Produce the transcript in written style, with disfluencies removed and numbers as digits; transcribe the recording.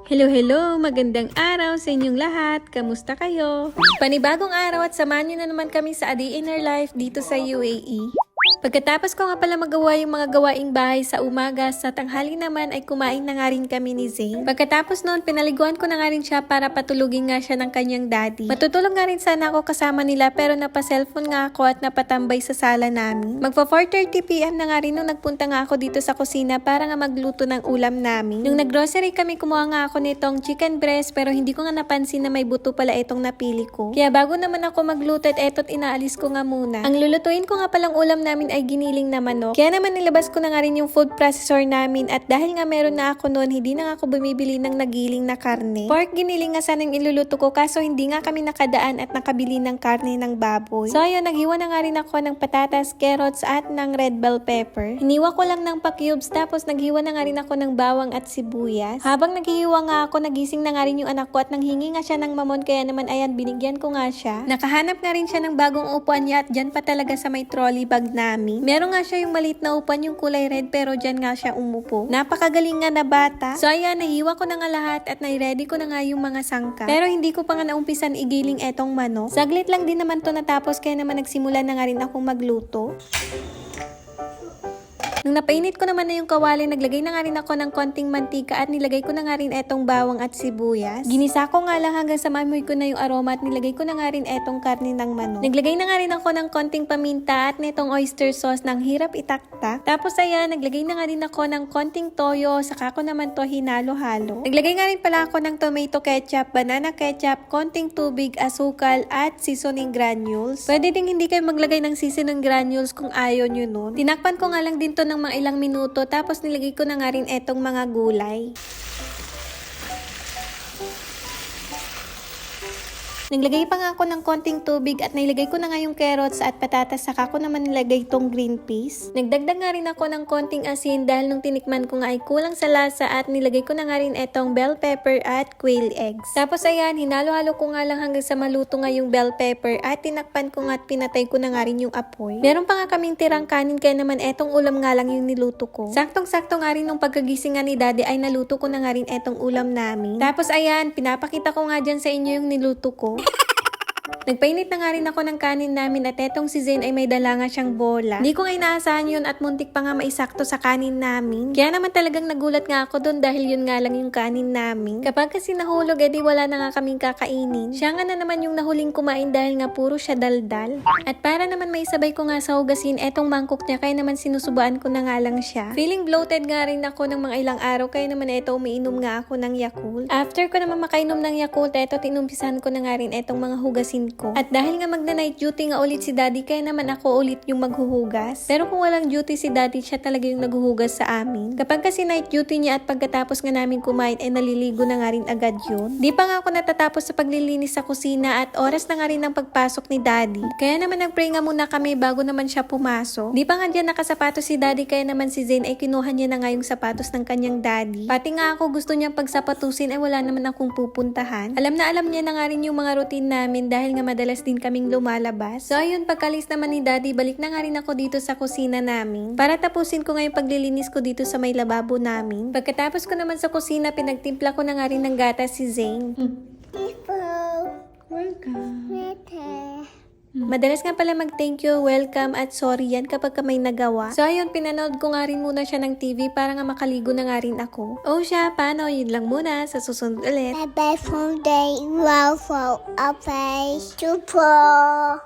Hello, hello! Magandang araw sa inyong lahat. Kamusta kayo? Panibagong araw at samahan nyo na naman kami sa A Day in Our Life dito sa UAE. Pagkatapos ko nga pala magawa yung mga gawaing bahay sa umaga, sa tanghali naman ay kumain na nga rin kami ni Zane. Pagkatapos noon, pinaliguan ko na nga rin siya para patulugin nga siya ng kanyang daddy. Matutulog nga rin sana ako kasama nila pero napa-cellphone nga ako at napatambay sa sala namin. Magpa 4:30 PM na nga rin nung nagpunta nga ako dito sa kusina para nga magluto ng ulam namin. Nung naggrocery kami, kumuha nga ako nitong chicken breast pero hindi ko nga napansin na may buto pala itong napili ko. Kaya bago naman ako magluto at eto't inaalis ko nga muna. Ang lulutuin ko nga palang ulam namin ay giniling na manok. Kaya naman nilabas ko na nga rin yung food processor namin at dahil nga meron na ako noon, hindi na nga ako bumibili ng nagiling na karne. Pork giniling nga sana yung iluluto ko kaso hindi nga kami nakadaan at nakabili ng karne ng baboy. So ayun, naghiwa na nga rin ako ng patatas, carrots at ng red bell pepper. Hiniwa ko lang ng pa-cubes tapos naghiwa na nga rin ako ng bawang at sibuyas. Habang naghiwa nga ako, nagising na nga rin yung anak ko at nanghingi nga siya ng mamon kaya naman ayan, binigyan ko nga siya. Nakahanap nga rin siya ng bagong upuan niya at dyan pa talaga sa may trolley bag namin. Meron nga siya yung maliit na upuan, yung kulay red, pero dyan nga siya umupo. Napakagaling nga na bata. So ayan, nahiwa ko na nga lahat at nai-ready ko na nga yung mga sangkap. Pero hindi ko pa nga naumpisan igiling etong manok. Saglit lang din naman to natapos kaya naman nagsimula na nga rin akong magluto. Nung napainit ko naman na yung kawali, naglagay na nga rin ako ng konting mantika at nilagay ko na nga rin etong bawang at sibuyas. Ginisa ko nga lang hanggang sa mamoy ko na yung aroma at nilagay ko na nga rin etong karne ng manok. Naglagay na nga rin ako ng konting paminta at nitong oyster sauce ng hirap itaktak. Tapos ayan, naglagay na nga rin ako ng konting toyo, saka ko naman to hinalo-halo. Naglagay nga rin pala ako ng tomato ketchup, banana ketchup, konting tubig, asukal at seasoning granules. Pwede ding hindi kayo maglagay ng seasoning granules kung ayaw nyo nun. Tinakpan ko nga lang din to ng mga ilang minuto tapos nilagay ko na nga rin etong mga gulay. Naglagay pa nga ako ng konting tubig at nilagay ko na nga yung carrots at patatas, saka ko naman nilagay itong green peas. Nagdagdag nga rin ako ng konting asin dahil nung tinikman ko nga ay kulang sa lasa at nilagay ko na nga rin itong bell pepper at quail eggs. Tapos ayan, hinalo-halo ko nga lang hanggang sa maluto nga yung bell pepper at tinakpan ko nga at pinatay ko na nga rin yung apoy. Meron pa nga kaming tirang kanin kaya naman etong ulam nga lang yung niluto ko. Saktong-sakto nga rin nung pagkagising nga ni daddy ay naluto ko na nga rin etong ulam namin. Tapos ayan, pinapakita ko nga dyan sa inyo yung niluto ko. Nagpainit na nga rin ako ng kanin namin at etong si Zane ay may dala nga siyang bola. Hindi ko nga inaasahan yun at muntik pa nga maisakto sa kanin namin. Kaya naman talagang nagulat nga ako doon dahil yun nga lang yung kanin namin. Kapag kasi nahulog, edi wala na nga kaming kakainin. Siya nga na naman yung nahuling kumain dahil nga puro siya daldal. At para naman may sabay ko nga sa hugasin etong mangkok niya kaya naman sinusubaan ko na nga lang siya. Feeling bloated nga rin ako ng mga ilang araw kaya naman eto umiinom nga ako ng Yakult. After ko naman makainom ng Yakult, eto tinumpisan ko na nga rin etong mga hugasin ko. At dahil nga magna-night duty nga ulit si daddy, kaya naman ako ulit yung maghuhugas. Pero kung walang duty si daddy, siya talaga yung naghuhugas sa amin. Kapag kasi night duty niya at pagkatapos nga namin kumain ay naliligo na nga rin agad yun. Di pa nga ako natatapos sa paglilinis sa kusina at oras na nga rin ng pagpasok ni daddy. Kaya naman nagpray nga muna kami bago naman siya pumasok. Di pa nga dyan nakasapatos si daddy kaya naman si Zane ay kinuha niya na nga yung sapatos ng kanyang daddy. Pati nga ako gusto niyang pagsapatusin ay wala naman akong pupuntahan. Alam niya na nga rin yung mga routine namin dahil nga madalas din kaming lumalabas. So ayun, pagkalis naman ni daddy, balik na nga rin ako dito sa kusina namin para tapusin ko nga yung paglilinis ko dito sa may lababo namin. Pagkatapos ko naman sa kusina, pinagtimpla ko na nga rin ng gatas si Zane. Welcome. Madalas nga pala mag-thank you, welcome at sorry yan kapag ka may nagawa. So ayun, pinanood ko nga rin muna siya ng TV para nga makaligo na nga rin ako. Oh siya, paano? Yun lang muna. Sa susunod ulit. Bye-bye from day. Wow, wow, okay. Super.